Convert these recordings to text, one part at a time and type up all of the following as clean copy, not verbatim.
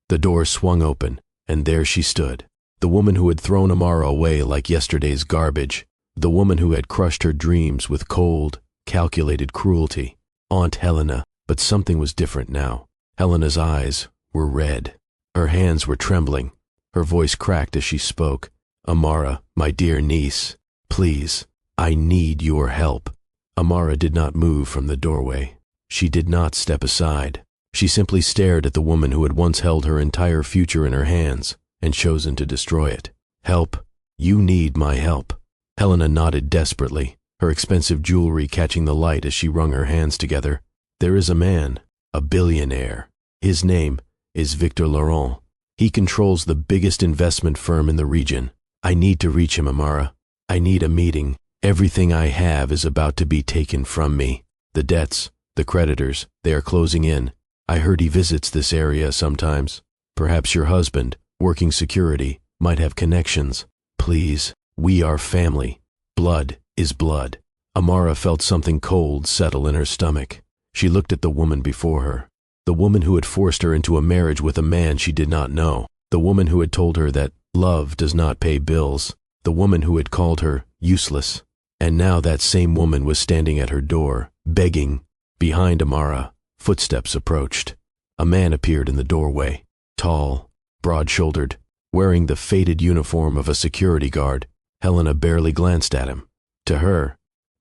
The door swung open, and there she stood. The woman who had thrown Amara away like yesterday's garbage. The woman who had crushed her dreams with cold, calculated cruelty. Aunt Helena, but something was different now. Helena's eyes were red. Her hands were trembling. Her voice cracked as she spoke. Amara, my dear niece, please, I need your help. Amara did not move from the doorway. She did not step aside. She simply stared at the woman who had once held her entire future in her hands and chosen to destroy it. Help, you need my help. Helena nodded desperately, her expensive jewelry catching the light as she wrung her hands together. There is a man, a billionaire. His name is Victor Laurent. He controls the biggest investment firm in the region. I need to reach him, Amara. I need a meeting. Everything I have is about to be taken from me. The debts, the creditors, they are closing in. I heard he visits this area sometimes. Perhaps your husband, working security, might have connections. Please, we are family. Blood is blood. Amara felt something cold settle in her stomach. She looked at the woman before her. The woman who had forced her into a marriage with a man she did not know. The woman who had told her that love does not pay bills. The woman who had called her useless. And now that same woman was standing at her door, begging. Behind Amara, footsteps approached. A man appeared in the doorway, tall, broad-shouldered, wearing the faded uniform of a security guard. Helena barely glanced at him. To her,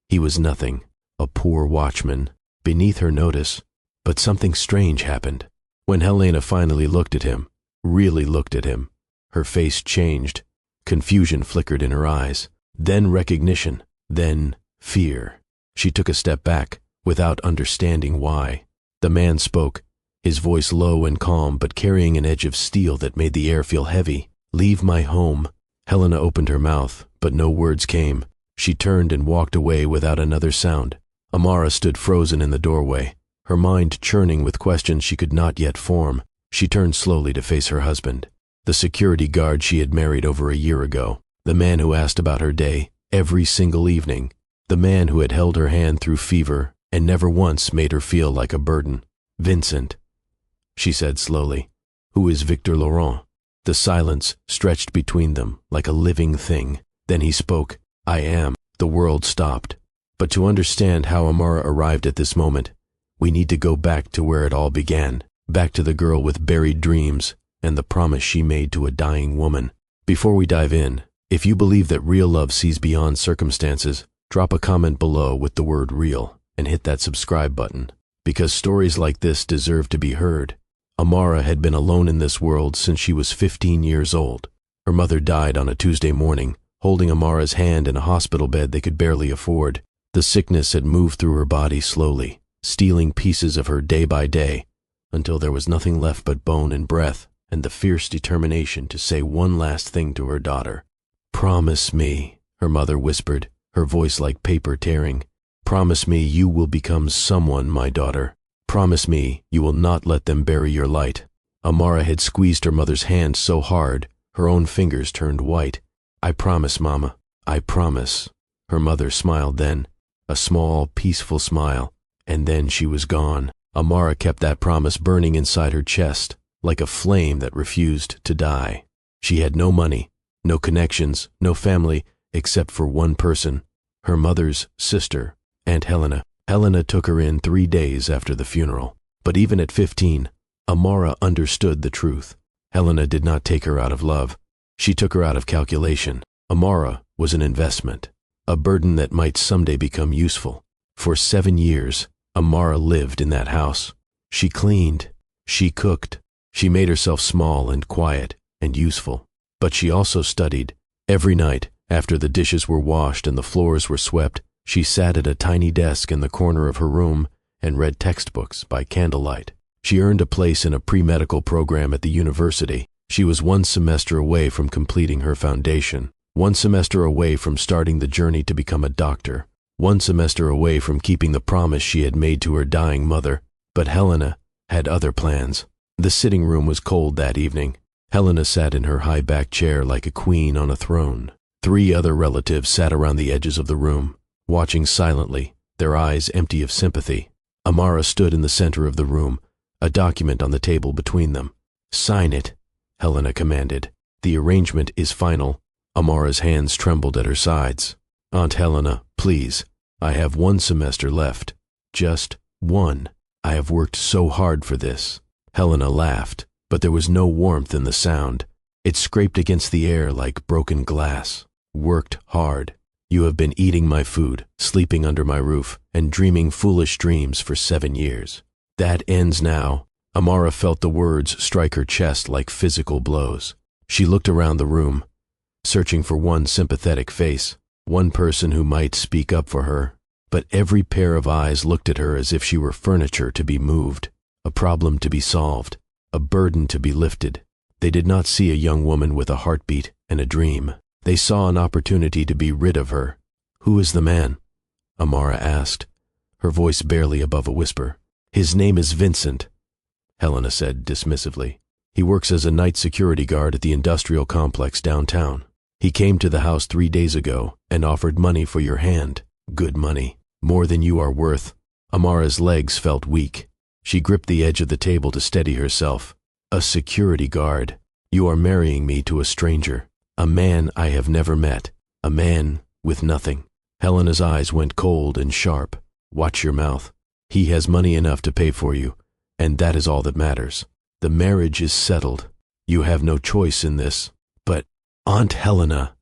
he was nothing, a poor watchman, beneath her notice. But something strange happened. When Helena finally looked at him, really looked at him, her face changed. Confusion flickered in her eyes, then recognition, then fear. She took a step back, without understanding why. The man spoke, his voice low and calm but carrying an edge of steel that made the air feel heavy. Leave my home. Helena opened her mouth, but no words came. She turned and walked away without another sound. Amara stood frozen in the doorway, her mind churning with questions she could not yet form. She turned slowly to face her husband, the security guard she had married over a year ago, the man who asked about her day every single evening, the man who had held her hand through fever and never once made her feel like a burden. Vincent, she said slowly. Who is Victor Laurent? The silence stretched between them like a living thing. Then he spoke. I am. The world stopped. But to understand how Amara arrived at this moment, we need to go back to where it all began, back to the girl with buried dreams and the promise she made to a dying woman. Before we dive in, if you believe that real love sees beyond circumstances, drop a comment below with the word real and hit that subscribe button, because stories like this deserve to be heard. Amara had been alone in this world since she was 15 years old. Her mother died on a Tuesday morning, holding Amara's hand in a hospital bed they could barely afford. The sickness had moved through her body slowly, stealing pieces of her day by day, until there was nothing left but bone and breath and the fierce determination to say one last thing to her daughter. Promise me, her mother whispered, her voice like paper tearing. Promise me you will become someone, my daughter. Promise me you will not let them bury your light. Amara had squeezed her mother's hand so hard, her own fingers turned white. I promise, Mama. I promise. Her mother smiled then, a small, peaceful smile, and then she was gone. Amara kept that promise burning inside her chest, like a flame that refused to die. She had no money, no connections, no family, except for one person, her mother's sister, Aunt Helena. Helena took her in 3 days after the funeral. But even at 15, Amara understood the truth. Helena did not take her out of love. She took her out of calculation. Amara was an investment, a burden that might someday become useful. For 7 years, Amara lived in that house. She cleaned, she cooked, she made herself small and quiet and useful. But she also studied. Every night, after the dishes were washed and the floors were swept, she sat at a tiny desk in the corner of her room and read textbooks by candlelight. She earned a place in a pre-medical program at the university. She was 1 semester away from completing her foundation, 1 semester away from starting the journey to become a doctor, 1 semester away from keeping the promise she had made to her dying mother. But Helena had other plans. The sitting room was cold that evening. Helena sat in her high-backed chair like a queen on a throne. 3 other relatives sat around the edges of the room, watching silently, their eyes empty of sympathy. Amara stood in the center of the room, a document on the table between them. Sign it, Helena commanded. The arrangement is final. Amara's hands trembled at her sides. Aunt Helena, please. I have 1 semester left. Just 1. I have worked so hard for this. Helena laughed, but there was no warmth in the sound. It scraped against the air like broken glass. Worked hard. You have been eating my food, sleeping under my roof, and dreaming foolish dreams for 7 years. That ends now. Amara felt the words strike her chest like physical blows. She looked around the room, searching for one sympathetic face, one person who might speak up for her. But every pair of eyes looked at her as if she were furniture to be moved, a problem to be solved, a burden to be lifted. They did not see a young woman with a heartbeat and a dream. They saw an opportunity to be rid of her. Who is the man? Amara asked, her voice barely above a whisper. His name is Vincent, Helena said dismissively. He works as a night security guard at the industrial complex downtown. He came to the house 3 days ago and offered money for your hand. Good money. More than you are worth. Amara's legs felt weak. She gripped the edge of the table to steady herself. A security guard. You are marrying me to a stranger. A man I have never met. A man with nothing. Helena's eyes went cold and sharp. Watch your mouth. He has money enough to pay for you, and that is all that matters. The marriage is settled. You have no choice in this. But, Aunt Helena,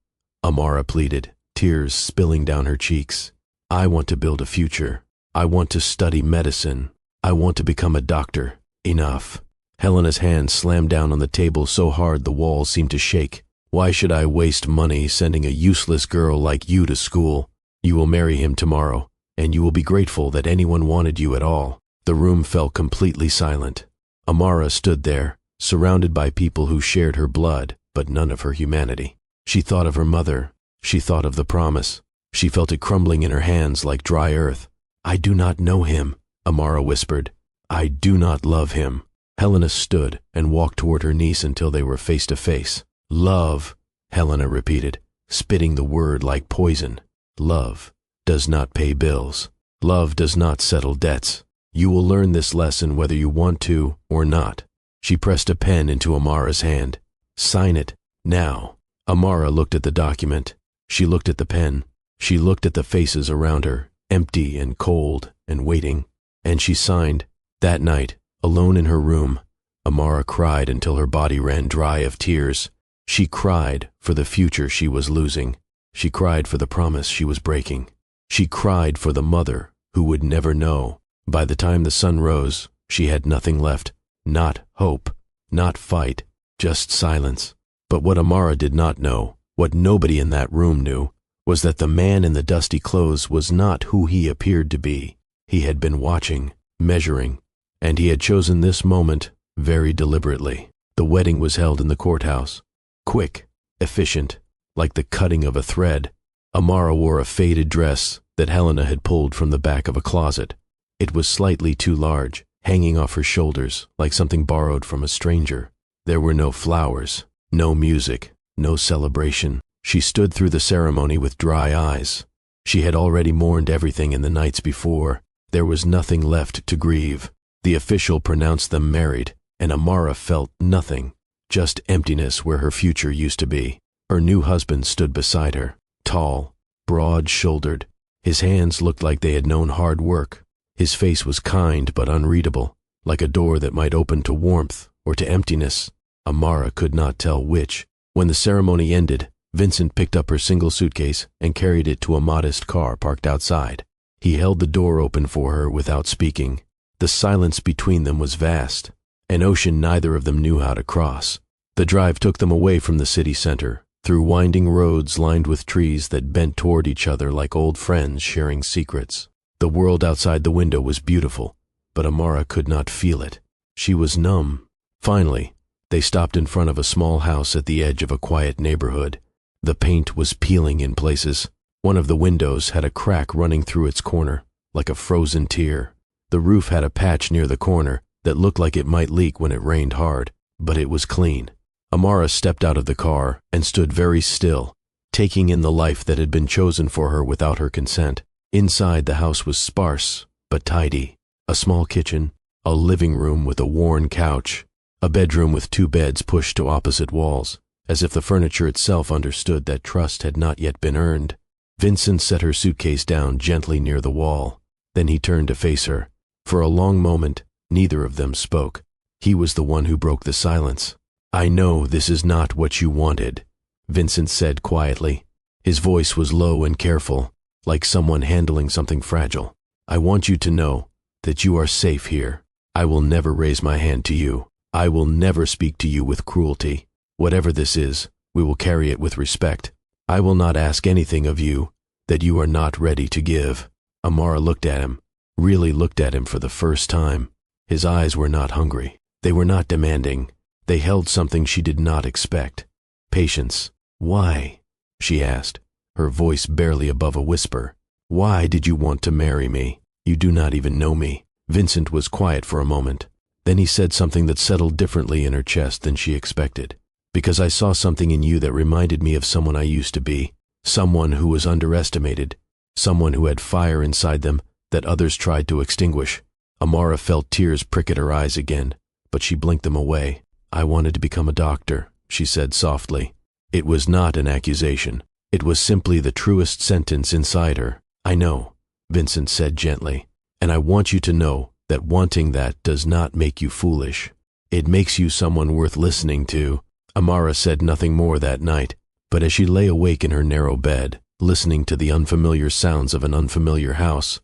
Amara pleaded, tears spilling down her cheeks. I want to build a future. I want to study medicine. I want to become a doctor. Enough. Helena's hand slammed down on the table so hard the walls seemed to shake. Why should I waste money sending a useless girl like you to school? You will marry him tomorrow, and you will be grateful that anyone wanted you at all. The room fell completely silent. Amara stood there, surrounded by people who shared her blood, but none of her humanity. She thought of her mother. She thought of the promise. She felt it crumbling in her hands like dry earth. I do not know him, Amara whispered. I do not love him. Helena stood and walked toward her niece until they were face to face. Love, Helena repeated, spitting the word like poison. Love does not pay bills. Love does not settle debts. You will learn this lesson whether you want to or not. She pressed a pen into Amara's hand. Sign it, now. Amara looked at the document. She looked at the pen. She looked at the faces around her, empty and cold and waiting. And she signed. That night, alone in her room, Amara cried until her body ran dry of tears. She cried for the future she was losing. She cried for the promise she was breaking. She cried for the mother who would never know. By the time the sun rose, she had nothing left. Not hope, not fight, just silence. But what Amara did not know, what nobody in that room knew, was that the man in the dusty clothes was not who he appeared to be. He had been watching, measuring, and he had chosen this moment very deliberately. The wedding was held in the courthouse. Quick, efficient, like the cutting of a thread. Amara wore a faded dress that Helena had pulled from the back of a closet. It was slightly too large, hanging off her shoulders like something borrowed from a stranger. There were no flowers, no music, no celebration. She stood through the ceremony with dry eyes. She had already mourned everything in the nights before. There was nothing left to grieve. The official pronounced them married, and Amara felt nothing, just emptiness where her future used to be. Her new husband stood beside her, tall, broad-shouldered. His hands looked like they had known hard work. His face was kind but unreadable, like a door that might open to warmth or to emptiness. Amara could not tell which. When the ceremony ended, Vincent picked up her single suitcase and carried it to a modest car parked outside. He held the door open for her without speaking. The silence between them was vast, an ocean neither of them knew how to cross. The drive took them away from the city center, through winding roads lined with trees that bent toward each other like old friends sharing secrets. The world outside the window was beautiful, but Amara could not feel it. She was numb. Finally, they stopped in front of a small house at the edge of a quiet neighborhood. The paint was peeling in places. One of the windows had a crack running through its corner, like a frozen tear. The roof had a patch near the corner that looked like it might leak when it rained hard, but it was clean. Amara stepped out of the car and stood very still, taking in the life that had been chosen for her without her consent. Inside, the house was sparse but tidy. A small kitchen, a living room with a worn couch, A bedroom with 2 beds pushed to opposite walls, as if the furniture itself understood that trust had not yet been earned. Vincent set her suitcase down gently near the wall. Then he turned to face her. For a long moment, neither of them spoke. He was the one who broke the silence. "I know this is not what you wanted," Vincent said quietly. His voice was low and careful, like someone handling something fragile. "I want you to know that you are safe here. I will never raise my hand to you. I will never speak to you with cruelty. Whatever this is, we will carry it with respect. I will not ask anything of you that you are not ready to give." Amara looked at him, really looked at him for the first time. His eyes were not hungry. They were not demanding. They held something she did not expect. Patience. "Why?" she asked, her voice barely above a whisper. "Why did you want to marry me? You do not even know me." Vincent was quiet for a moment. Then he said something that settled differently in her chest than she expected. "Because I saw something in you that reminded me of someone I used to be, someone who was underestimated, someone who had fire inside them that others tried to extinguish." Amara felt tears prick at her eyes again, but she blinked them away. "I wanted to become a doctor," she said softly. It was not an accusation. It was simply the truest sentence inside her. "I know," Vincent said gently, "and I want you to know that wanting that does not make you foolish. It makes you someone worth listening to." Amara said nothing more that night, but as she lay awake in her narrow bed, listening to the unfamiliar sounds of an unfamiliar house,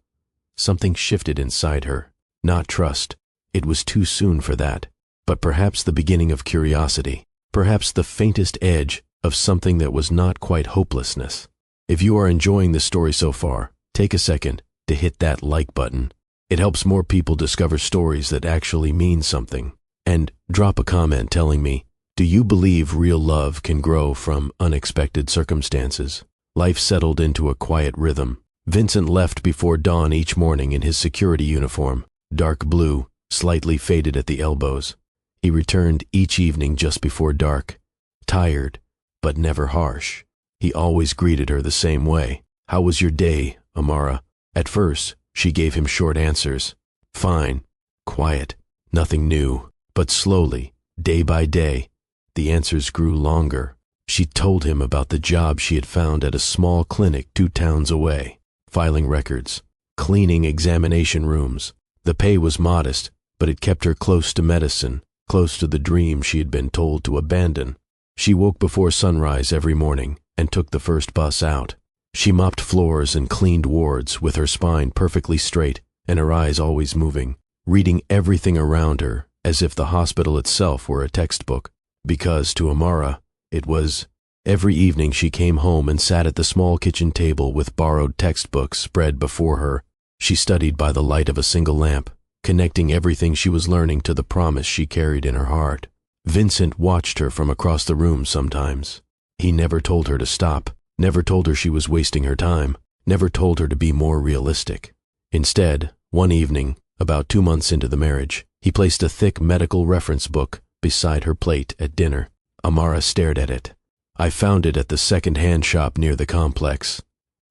something shifted inside her. Not trust. It was too soon for that. But perhaps the beginning of curiosity. Perhaps the faintest edge of something that was not quite hopelessness. If you are enjoying this story so far, take a second to hit that like button. It helps more people discover stories that actually mean something. And drop a comment telling me, do you believe real love can grow from unexpected circumstances? Life settled into a quiet rhythm. Vincent left before dawn each morning in his security uniform, dark blue, slightly faded at the elbows. He returned each evening just before dark, tired, but never harsh. He always greeted her the same way. "How was your day, Amara?" At first, she gave him short answers. Fine, quiet, nothing new. But slowly, day by day, the answers grew longer. She told him about the job she had found at a small clinic 2 towns away, filing records, cleaning examination rooms. The pay was modest, but it kept her close to medicine, close to the dream she had been told to abandon. She woke before sunrise every morning and took the first bus out. She mopped floors and cleaned wards with her spine perfectly straight and her eyes always moving, reading everything around her as if the hospital itself were a textbook. Because to Amara, it was. Every evening she came home and sat at the small kitchen table with borrowed textbooks spread before her. She studied by the light of a single lamp, connecting everything she was learning to the promise she carried in her heart. Vincent watched her from across the room sometimes. He never told her to stop, never told her she was wasting her time, never told her to be more realistic. Instead, one evening, about 2 months into the marriage, he placed a thick medical reference book beside her plate at dinner. Amara stared at it. "I found it at the second-hand shop near the complex,"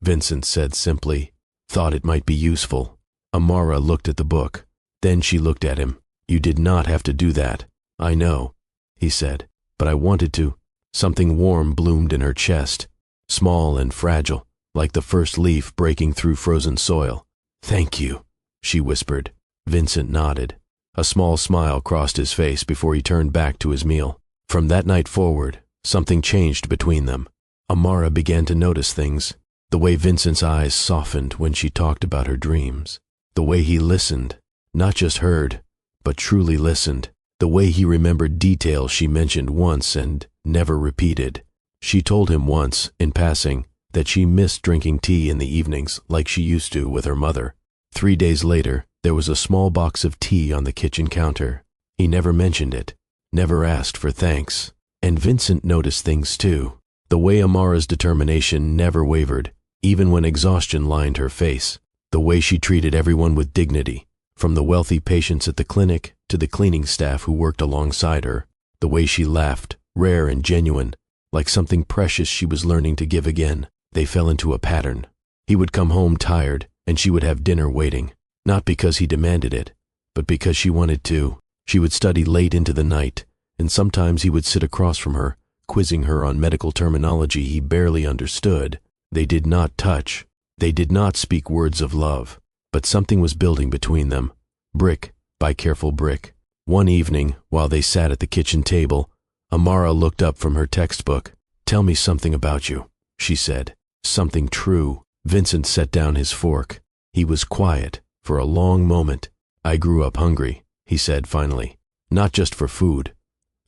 Vincent said simply. "Thought it might be useful." Amara looked at the book. Then she looked at him. "You did not have to do that." "I know," he said, "but I wanted to." Something warm bloomed in her chest, small and fragile, like the first leaf breaking through frozen soil. "Thank you," she whispered. Vincent nodded. A small smile crossed his face before he turned back to his meal. From that night forward, something changed between them. Amara began to notice things. The way Vincent's eyes softened when she talked about her dreams. The way he listened, not just heard, but truly listened. The way he remembered details she mentioned once and never repeated. She told him once, in passing, that she missed drinking tea in the evenings like she used to with her mother. 3 days later, there was a small box of tea on the kitchen counter. He never mentioned it, never asked for thanks. And Vincent noticed things too. The way Amara's determination never wavered, even when exhaustion lined her face. The way she treated everyone with dignity, from the wealthy patients at the clinic to the cleaning staff who worked alongside her. The way she laughed, rare and genuine, like something precious she was learning to give again. They fell into a pattern. He would come home tired, and she would have dinner waiting, not because he demanded it, but because she wanted to. She would study late into the night, and sometimes he would sit across from her, quizzing her on medical terminology he barely understood. They did not touch. They did not speak words of love, but something was building between them, brick by careful brick. One evening, while they sat at the kitchen table, Amara looked up from her textbook. "Tell me something about you," she said. "Something true." Vincent set down his fork. He was quiet for a long moment. "I grew up hungry," he said finally. "Not just for food,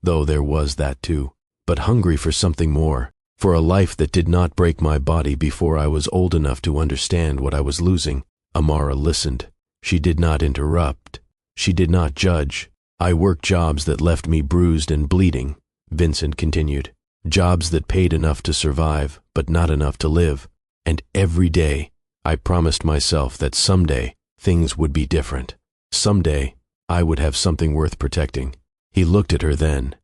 though there was that too, but hungry for something more, for a life that did not break my body before I was old enough to understand what I was losing." Amara listened. She did not interrupt. She did not judge. "I worked jobs that left me bruised and bleeding," Vincent continued. "Jobs that paid enough to survive, but not enough to live. And every day, I promised myself that someday things would be different. Someday, I would have something worth protecting." He looked at her then,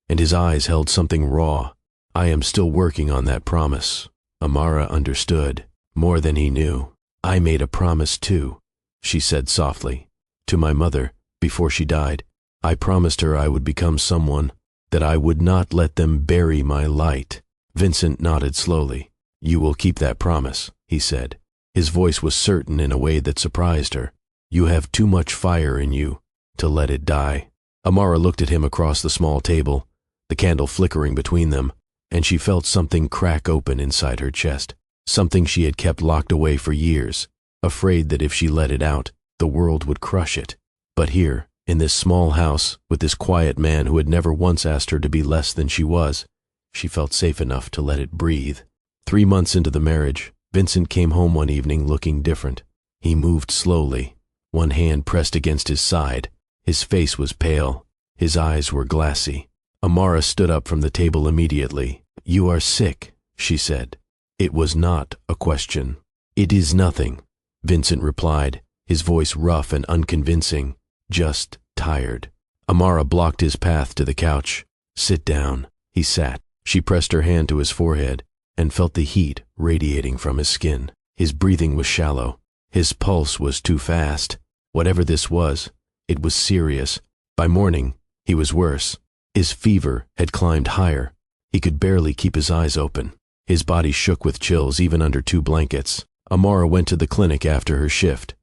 and his eyes held something raw. "I am still working on that promise." Amara understood more than he knew. "I made a promise too," she said softly, "to my mother before she died. I promised her I would become someone, that I would not let them bury my light." Vincent nodded slowly. "You will keep that promise," he said. His voice was certain in a way that surprised her. "You have too much fire in you to let it die." Amara looked at him across the small table, the candle flickering between them, and she felt something crack open inside her chest, something she had kept locked away for years, afraid that if she let it out, the world would crush it. But here, in this small house, with this quiet man who had never once asked her to be less than she was, she felt safe enough to let it breathe. 3 months into the marriage, Vincent came home one evening looking different. He moved slowly, one hand pressed against his side. His face was pale. His eyes were glassy. Amara stood up from the table immediately. "You are sick," she said. It was not a question. "It is nothing," Vincent replied, his voice rough and unconvincing. "Just tired." Amara blocked his path to the couch. "Sit down." He sat. She pressed her hand to his forehead and felt the heat radiating from his skin. His breathing was shallow. His pulse was too fast. Whatever this was, it was serious. By morning, he was worse. His fever had climbed higher. He could barely keep his eyes open. His body shook with chills even under 2 blankets. Amara went to the clinic after her shift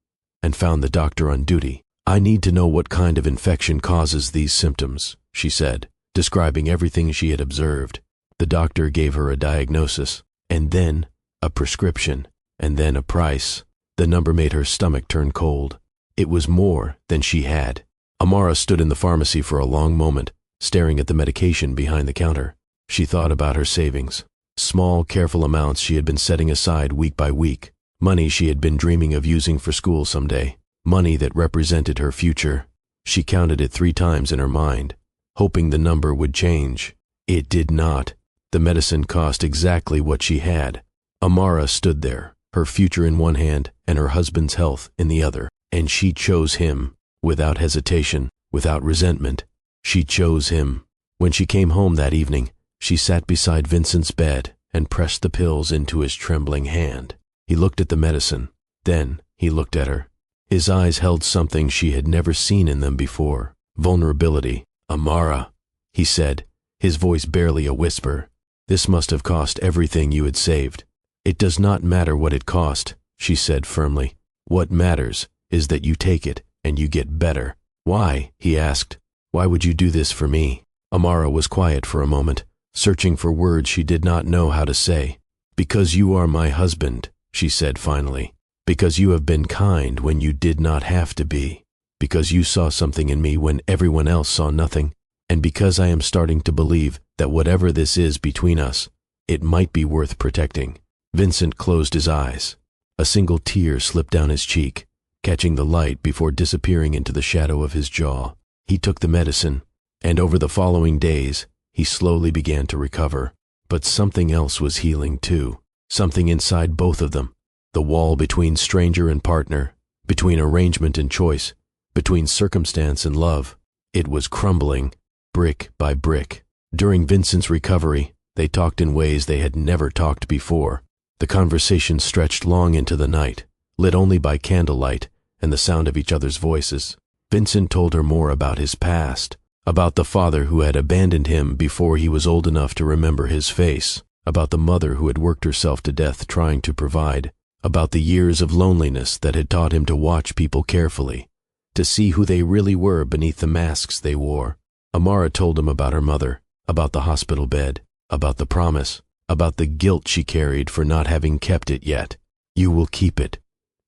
and found the doctor on duty. "I need to know what kind of infection causes these symptoms," she said, describing everything she had observed. The doctor gave her a diagnosis, and then a prescription, and then a price. The number made her stomach turn cold. It was more than she had. Amara stood in the pharmacy for a long moment, staring at the medication behind the counter. She thought about her savings. Small, careful amounts she had been setting aside week by week. Money she had been dreaming of using for school someday. Money that represented her future. She counted it 3 times in her mind, hoping the number would change. It did not. The medicine cost exactly what she had. Amara stood there, her future in one hand and her husband's health in the other, and she chose him, without hesitation, without resentment. She chose him. When she came home that evening, she sat beside Vincent's bed and pressed the pills into his trembling hand. He looked at the medicine. Then he looked at her. His eyes held something she had never seen in them before. Vulnerability. "Amara," he said, his voice barely a whisper. "This must have cost everything you had saved." "It does not matter what it cost," she said firmly. "What matters is that you take it and you get better." "Why?" he asked. "Why would you do this for me?" Amara was quiet for a moment, searching for words she did not know how to say. "Because you are my husband," she said finally. "Because you have been kind when you did not have to be. Because you saw something in me when everyone else saw nothing. And because I am starting to believe that whatever this is between us, it might be worth protecting." Vincent closed his eyes. A single tear slipped down his cheek, catching the light before disappearing into the shadow of his jaw. He took the medicine, and over the following days, he slowly began to recover. But something else was healing too. Something inside both of them. The wall between stranger and partner, between arrangement and choice, between circumstance and love. It was crumbling, brick by brick. During Vincent's recovery, they talked in ways they had never talked before. The conversation stretched long into the night, lit only by candlelight and the sound of each other's voices. Vincent told her more about his past, about the father who had abandoned him before he was old enough to remember his face, about the mother who had worked herself to death trying to provide, about the years of loneliness that had taught him to watch people carefully, to see who they really were beneath the masks they wore. Amara told him about her mother, about the hospital bed, about the promise, about the guilt she carried for not having kept it yet. "You will keep it,"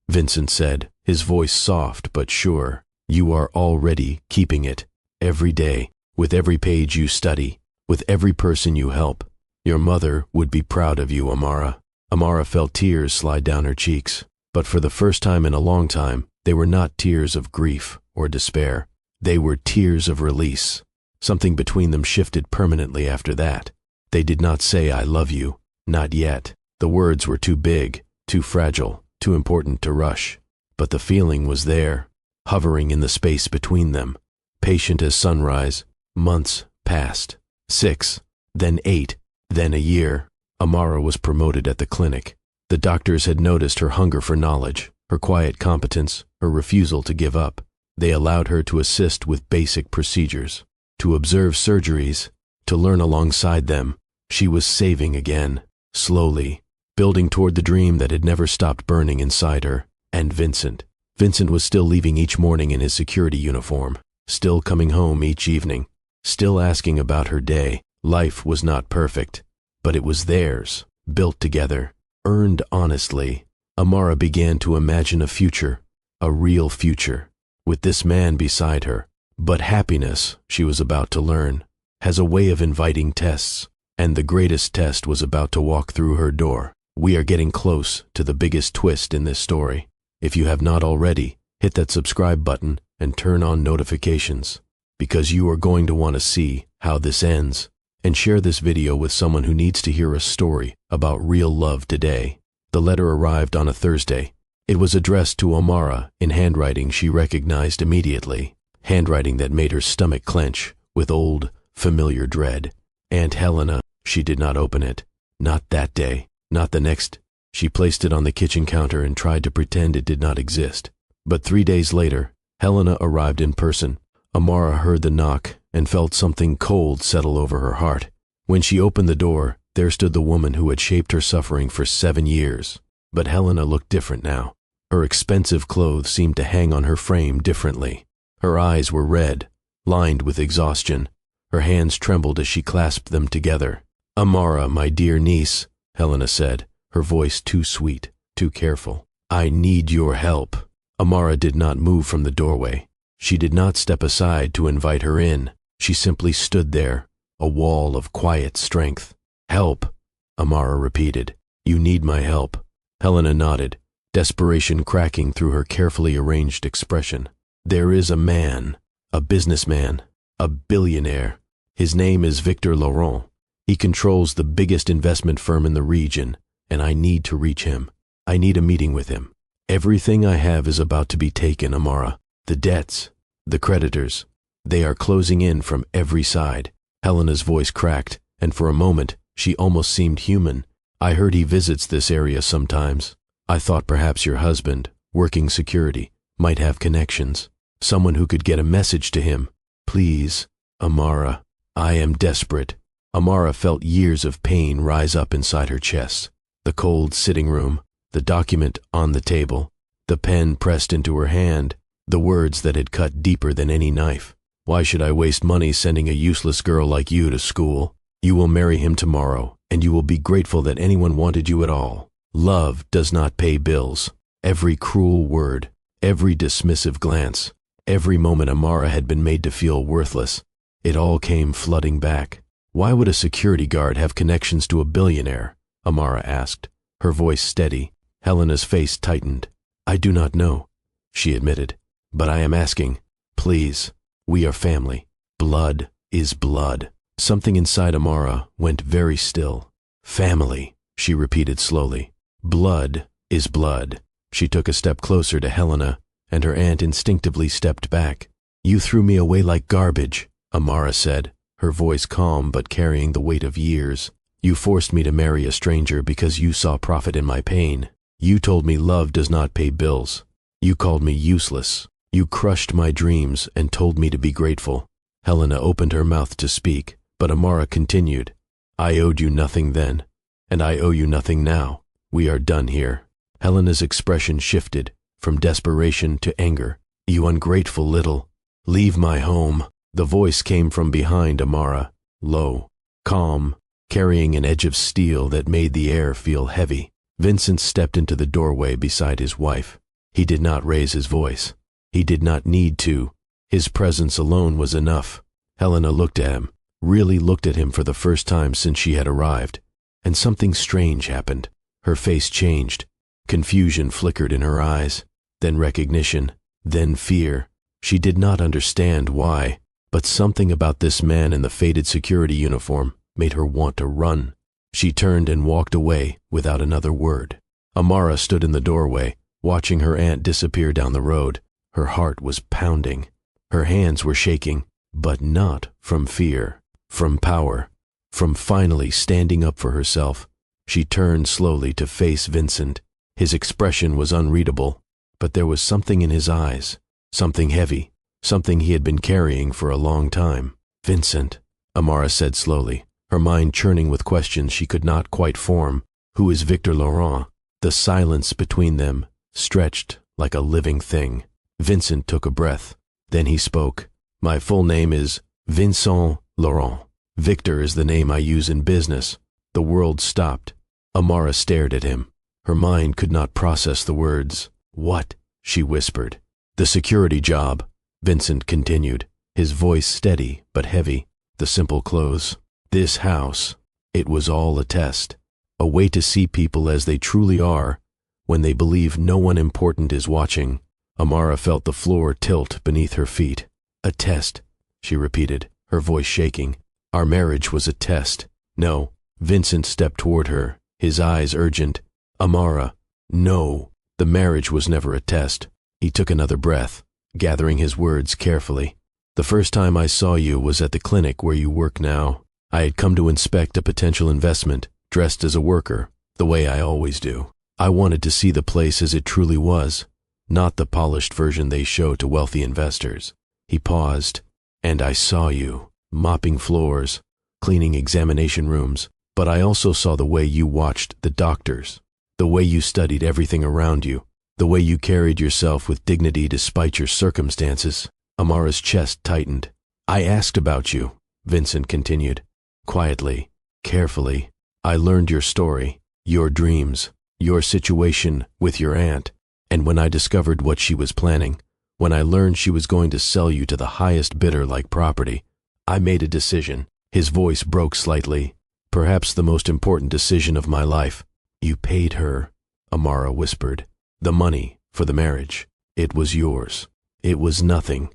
Vincent said, his voice soft but sure. "You are already keeping it. Every day, with every page you study, with every person you help. Your mother would be proud of you, Amara." Amara felt tears slide down her cheeks, but for the first time in a long time, they were not tears of grief or despair. They were tears of release. Something between them shifted permanently after that. They did not say, "I love you," not yet. The words were too big, too fragile, too important to rush. But the feeling was there, hovering in the space between them. Patient as sunrise, months passed. 6, then 8, then a year. Amara was promoted at the clinic. The doctors had noticed her hunger for knowledge, her quiet competence, her refusal to give up. They allowed her to assist with basic procedures, to observe surgeries, to learn alongside them. She was saving again, slowly, building toward the dream that had never stopped burning inside her. And Vincent. Vincent was still leaving each morning in his security uniform, still coming home each evening, still asking about her day. Life was not perfect, but it was theirs, built together, earned honestly. Amara began to imagine a future, a real future, with this man beside her. But happiness, she was about to learn, has a way of inviting tests, and the greatest test was about to walk through her door. We are getting close to the biggest twist in this story. If you have not already, hit that subscribe button and turn on notifications, because you are going to want to see how this ends. And share this video with someone who needs to hear a story about real love today. The letter arrived on a Thursday. It was addressed to Amara in handwriting she recognized immediately, handwriting that made her stomach clench with old, familiar dread. Aunt Helena. She did not open it. Not that day. Not the next. She placed it on the kitchen counter and tried to pretend it did not exist. But 3 days later, Helena arrived in person. Amara heard the knock and felt something cold settle over her heart. When she opened the door, there stood the woman who had shaped her suffering for 7 years. But Helena looked different now. Her expensive clothes seemed to hang on her frame differently. Her eyes were red, lined with exhaustion. Her hands trembled as she clasped them together. "Amara, my dear niece," Helena said, her voice too sweet, too careful. "I need your help." Amara did not move from the doorway. She did not step aside to invite her in. She simply stood there, a wall of quiet strength. "Help," Amara repeated. "You need my help." Helena nodded, desperation cracking through her carefully arranged expression. "There is a man, a businessman, a billionaire. His name is Victor Laurent. He controls the biggest investment firm in the region, and I need to reach him. I need a meeting with him. Everything I have is about to be taken, Amara. The debts, the creditors, they are closing in from every side." Helena's voice cracked, and for a moment, she almost seemed human. "I heard he visits this area sometimes. I thought perhaps your husband, working security, might have connections. Someone who could get a message to him. Please, Amara, I am desperate." Amara felt years of pain rise up inside her chest. The cold sitting room, the document on the table, the pen pressed into her hand, the words that had cut deeper than any knife. "Why should I waste money sending a useless girl like you to school? You will marry him tomorrow, and you will be grateful that anyone wanted you at all. Love does not pay bills." Every cruel word, every dismissive glance, every moment Amara had been made to feel worthless, it all came flooding back. "Why would a security guard have connections to a billionaire?" Amara asked, her voice steady. Helena's face tightened. "I do not know," she admitted, "but I am asking. Please, we are family. Blood is blood." Something inside Amara went very still. "Family," she repeated slowly. "Blood is blood." She took a step closer to Helena, and her aunt instinctively stepped back. "You threw me away like garbage," Amara said, her voice calm but carrying the weight of years. "You forced me to marry a stranger because you saw profit in my pain. You told me love does not pay bills. You called me useless. You crushed my dreams and told me to be grateful. Helena opened her mouth to speak, but Amara continued. I owed you nothing then, and I owe you nothing now. We are done here. Helena's expression shifted from desperation to anger. You ungrateful little. Leave my home. The voice came from behind Amara, low, calm, carrying an edge of steel that made the air feel heavy. Vincent stepped into the doorway beside his wife. He did not raise his voice. He did not need to. His presence alone was enough. Helena looked at him, really looked at him for the first time since she had arrived, and something strange happened. Her face changed. Confusion flickered in her eyes, then recognition, then fear. She did not understand why, but something about this man in the faded security uniform made her want to run. She turned and walked away without another word. Amara stood in the doorway, watching her aunt disappear down the road. Her heart was pounding. Her hands were shaking, but not from fear, from power, from finally standing up for herself. She turned slowly to face Vincent. His expression was unreadable, but there was something in his eyes, something heavy, something he had been carrying for a long time. Vincent, Amara said slowly, her mind churning with questions she could not quite form. Who is Victor Laurent? The silence between them stretched like a living thing. Vincent took a breath. Then he spoke. My full name is Vincent Laurent. Victor is the name I use in business. The world stopped. Amara stared at him. Her mind could not process the words. What? She whispered. The security job, Vincent continued, his voice steady but heavy. The simple clothes. This house. It was all a test. A way to see people as they truly are, when they believe no one important is watching. Amara felt the floor tilt beneath her feet. A test, she repeated, her voice shaking. Our marriage was a test. No. Vincent stepped toward her, his eyes urgent. Amara, no. The marriage was never a test. He took another breath, gathering his words carefully. The first time I saw you was at the clinic where you work now. I had come to inspect a potential investment, dressed as a worker, the way I always do. I wanted to see the place as it truly was, not the polished version they show to wealthy investors. He paused, and I saw you, mopping floors, cleaning examination rooms, but I also saw the way you watched the doctors, the way you studied everything around you, the way you carried yourself with dignity despite your circumstances. Amara's chest tightened. I asked about you, Vincent continued, quietly, carefully. I learned your story, your dreams, your situation with your aunt, and when I discovered what she was planning, when I learned she was going to sell you to the highest bidder like property, I made a decision. His voice broke slightly. Perhaps the most important decision of my life. You paid her, Amara whispered. The money for the marriage. It was yours. It was nothing,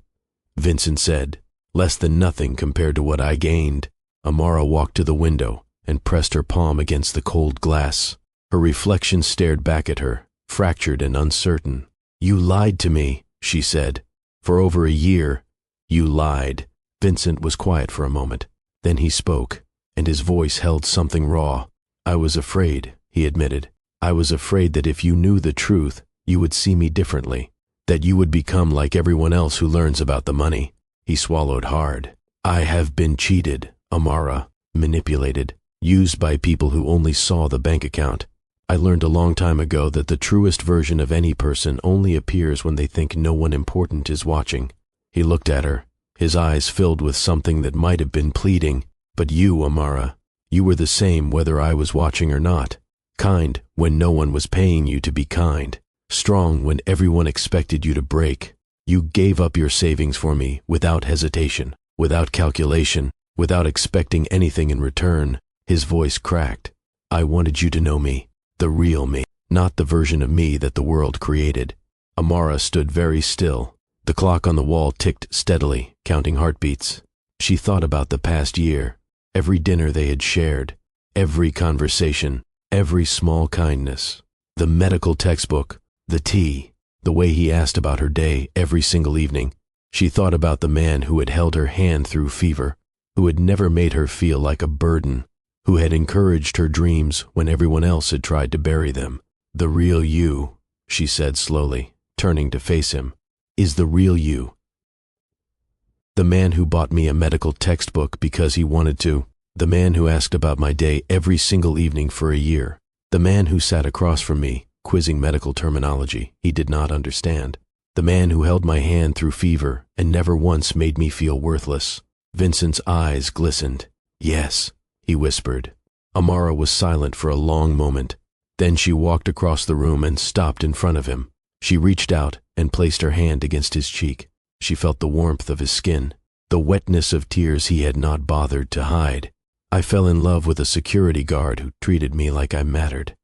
Vincent said. Less than nothing compared to what I gained. Amara walked to the window and pressed her palm against the cold glass. Her reflection stared back at her, fractured and uncertain. You lied to me, she said. For over a year, you lied. Vincent was quiet for a moment. Then he spoke, and his voice held something raw. I was afraid, he admitted. I was afraid that if you knew the truth, you would see me differently, that you would become like everyone else who learns about the money. He swallowed hard. I have been cheated, Amara, manipulated, used by people who only saw the bank account. I learned a long time ago that the truest version of any person only appears when they think no one important is watching. He looked at her, his eyes filled with something that might have been pleading. But you, Amara, you were the same whether I was watching or not. Kind when no one was paying you to be kind. Strong when everyone expected you to break. You gave up your savings for me without hesitation, without calculation, without expecting anything in return. His voice cracked. I wanted you to know me, the real me, not the version of me that the world created. Amara stood very still. The clock on the wall ticked steadily, counting heartbeats. She thought about the past year, every dinner they had shared, every conversation, every small kindness, the medical textbook, the tea, the way he asked about her day every single evening. She thought about the man who had held her hand through fever, who had never made her feel like a burden, who had encouraged her dreams when everyone else had tried to bury them. The real you, she said slowly, turning to face him. is the real you. The man who bought me a medical textbook because he wanted to. The man who asked about my day every single evening for a year. The man who sat across from me, quizzing medical terminology he did not understand. The man who held my hand through fever and never once made me feel worthless. Vincent's eyes glistened. "Yes," he whispered. Amara was silent for a long moment. Then she walked across the room and stopped in front of him. She reached out and placed her hand against his cheek. She felt the warmth of his skin, the wetness of tears he had not bothered to hide. "I fell in love with a security guard who treated me like I mattered,"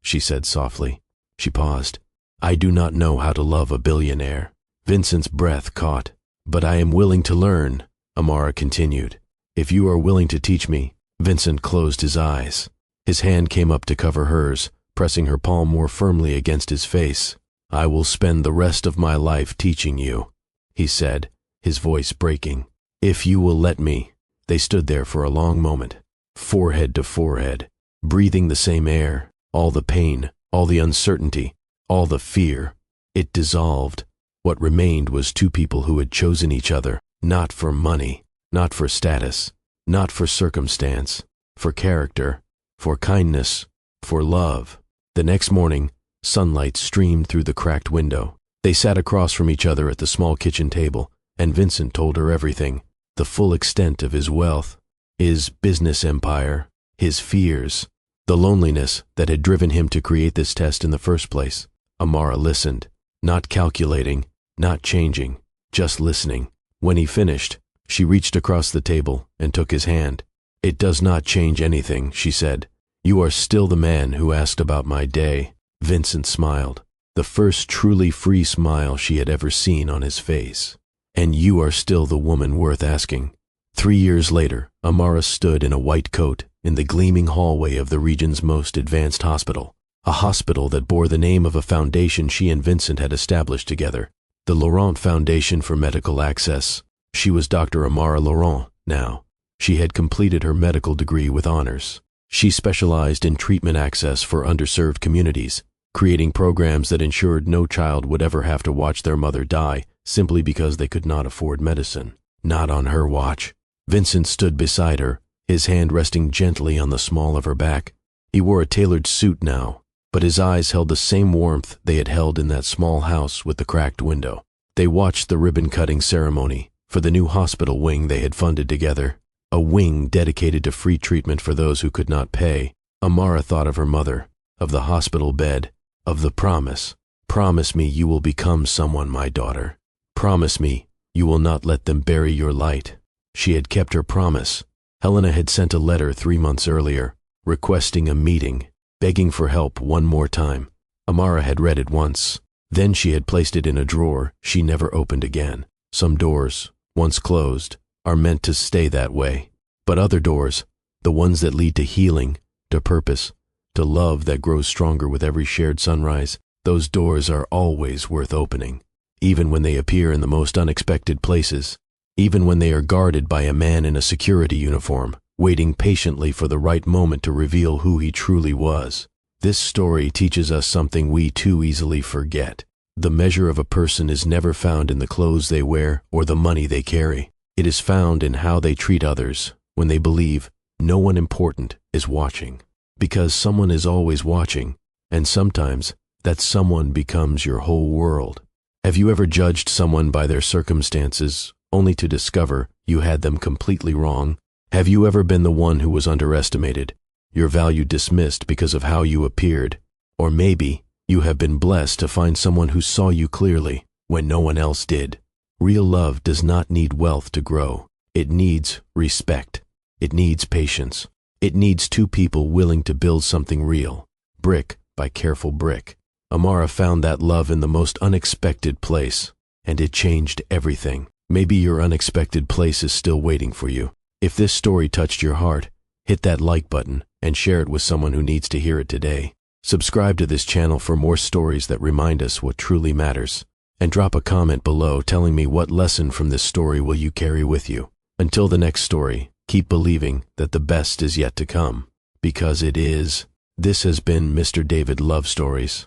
she said softly. She paused. "I do not know how to love a billionaire." Vincent's breath caught. "But I am willing to learn," Amara continued. "If you are willing to teach me." Vincent closed his eyes. His hand came up to cover hers, pressing her palm more firmly against his face. "I will spend the rest of my life teaching you," he said, his voice breaking. "If you will let me." They stood there for a long moment, forehead to forehead, breathing the same air. All the pain, all the uncertainty, all the fear. It dissolved. What remained was two people who had chosen each other, not for money, not for status, not for circumstance, for character, for kindness, for love. The next morning, sunlight streamed through the cracked window. They sat across from each other at the small kitchen table, and Vincent told her everything, the full extent of his wealth, his business empire, his fears, the loneliness that had driven him to create this test in the first place. Amara listened, not calculating, not changing, just listening. When he finished, she reached across the table and took his hand. "It does not change anything," she said. "You are still the man who asked about my day." Vincent smiled, the first truly free smile she had ever seen on his face. "And you are still the woman worth asking." 3 years later, Amara stood in a white coat in the gleaming hallway of the region's most advanced hospital, a hospital that bore the name of a foundation she and Vincent had established together, the Laurent Foundation for Medical Access. She was Dr. Amara Laurent now. She had completed her medical degree with honors. She specialized in treatment access for underserved communities, creating programs that ensured no child would ever have to watch their mother die simply because they could not afford medicine. Not on her watch. Vincent stood beside her, his hand resting gently on the small of her back. He wore a tailored suit now, but his eyes held the same warmth they had held in that small house with the cracked window. They watched the ribbon-cutting ceremony for the new hospital wing they had funded together, a wing dedicated to free treatment for those who could not pay. Amara thought of her mother, of the hospital bed, of the promise. "Promise me you will become someone, my daughter. Promise me you will not let them bury your light." She had kept her promise. Helena had sent a letter 3 months earlier, requesting a meeting, begging for help one more time. Amara had read it once. Then she had placed it in a drawer she never opened again. Some doors, once closed, are meant to stay that way. But other doors, the ones that lead to healing, to purpose, to love that grows stronger with every shared sunrise, those doors are always worth opening, even when they appear in the most unexpected places, even when they are guarded by a man in a security uniform, waiting patiently for the right moment to reveal who he truly was. This story teaches us something we too easily forget. The measure of a person is never found in the clothes they wear or the money they carry. It is found in how they treat others when they believe no one important is watching. Because someone is always watching, and sometimes that someone becomes your whole world. Have you ever judged someone by their circumstances only to discover you had them completely wrong? Have you ever been the one who was underestimated, your value dismissed because of how you appeared? Or maybe you have been blessed to find someone who saw you clearly when no one else did. Real love does not need wealth to grow. It needs respect. It needs patience. It needs two people willing to build something real, brick by careful brick. Amara found that love in the most unexpected place, and it changed everything. Maybe your unexpected place is still waiting for you. If this story touched your heart, hit that like button and share it with someone who needs to hear it today. Subscribe to this channel for more stories that remind us what truly matters. And drop a comment below telling me what lesson from this story will you carry with you. Until the next story, keep believing that the best is yet to come, because it is. This has been Mr. David Love Stories.